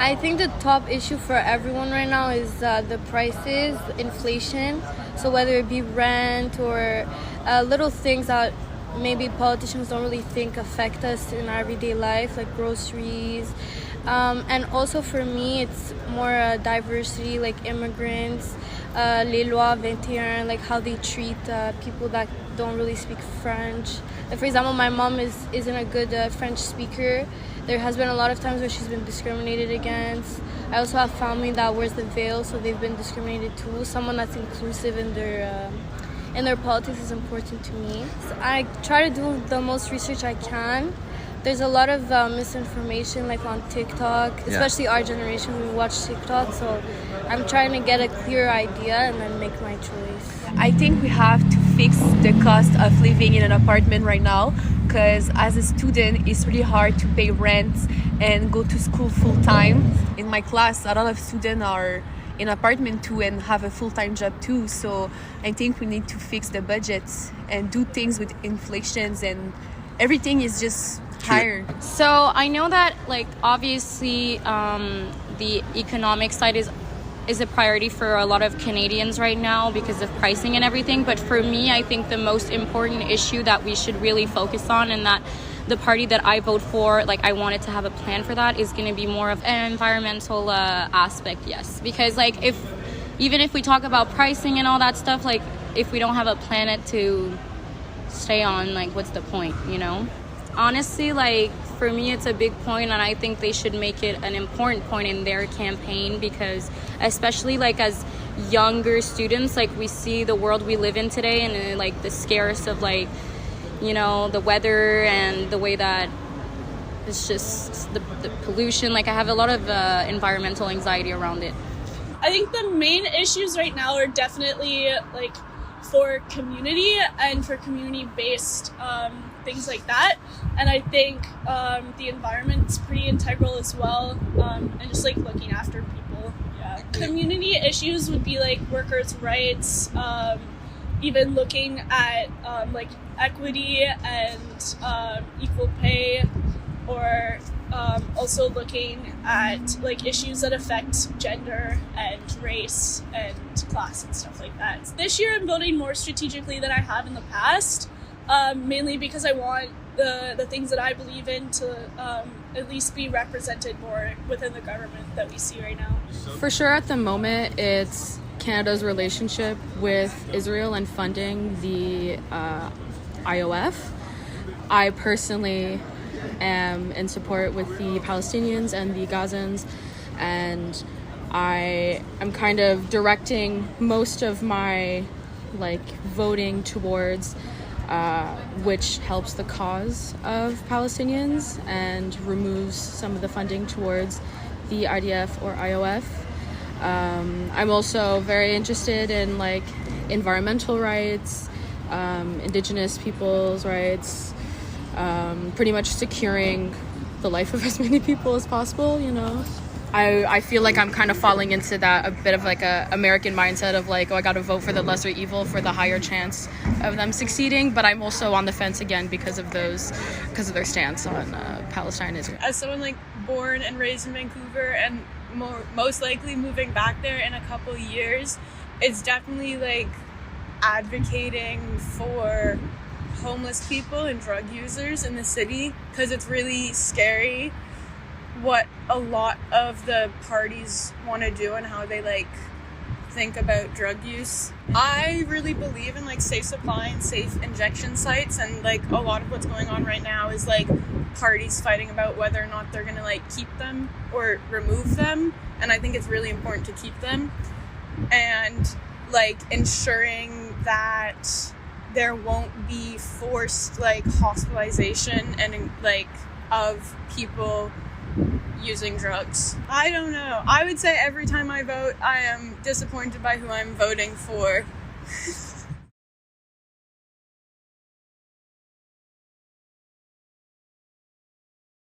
I think the top issue for everyone right now is the prices, inflation. So whether it be rent or little things that maybe politicians don't really think affect us in our everyday life, like groceries. And also for me, it's more diversity, like immigrants, les lois 21, like how they treat people that don't really speak French. Like for example, my mom isn't a good French speaker. There has been a lot of times where she's been discriminated against. I also have family that wears the veil, so they've been discriminated too. Someone that's inclusive in their politics is important to me. So I try to do the most research I can. There's a lot of misinformation like on TikTok, especially our generation, we watch TikTok, so I'm trying to get a clear idea and then make my choice. I think we have to fix the cost of living in an apartment right now, because as a student, it's really hard to pay rent and go to school full time. In my class, a lot of students are in apartment too and have a full-time job too, so I think we need to fix the budgets and do things with inflations, and everything is just higher. So I know that like obviously the economic side is a priority for a lot of Canadians right now because of pricing and everything, but for me I think the most important issue that we should really focus on, and that the party that I vote for, like I wanted to have a plan for that, is going to be more of an environmental aspect, yes, because like even if we talk about pricing and all that stuff, like if we don't have a planet to stay on, like what's the point, you know? Honestly, like for me it's a big point, and I think they should make it an important point in their campaign, because especially like as younger students, like we see the world we live in today and like the scares of like, you know, the weather and the way that it's just the pollution. Like I have a lot of environmental anxiety around it. I think the main issues right now are definitely like for community and for community-based things like that, and I think the environment's pretty integral as well, and just like looking after people. Yeah, community issues would be like workers' rights, even looking at like equity and equal pay, or also looking at like issues that affect gender and race and class and stuff like that. This year I'm voting more strategically than I have in the past, mainly because I want the things that I believe in to at least be represented more within the government that we see right now. For sure at the moment it's Canada's relationship with Israel and funding the IOF. I personally am in support with the Palestinians and the Gazans, and I am kind of directing most of my like voting towards which helps the cause of Palestinians and removes some of the funding towards the IDF or IOF. I'm also very interested in like environmental rights, Indigenous people's rights, pretty much securing the life of as many people as possible, you know. I feel like I'm kind of falling into that a bit of like a American mindset of like, oh, I gotta vote for the lesser evil for the higher chance of them succeeding, but I'm also on the fence again because of their stance on Palestine and Israel. As someone like born and raised in Vancouver and most likely moving back there in a couple years, it's definitely like advocating for homeless people and drug users in the city, because it's really scary what a lot of the parties want to do and how they like think about drug use. I really believe in like safe supply and safe injection sites, and like a lot of what's going on right now is like parties fighting about whether or not they're gonna like keep them or remove them, and I think it's really important to keep them, and like ensuring that there won't be forced like hospitalization and like of people using drugs. I don't know. I would say every time I vote, I am disappointed by who I'm voting for.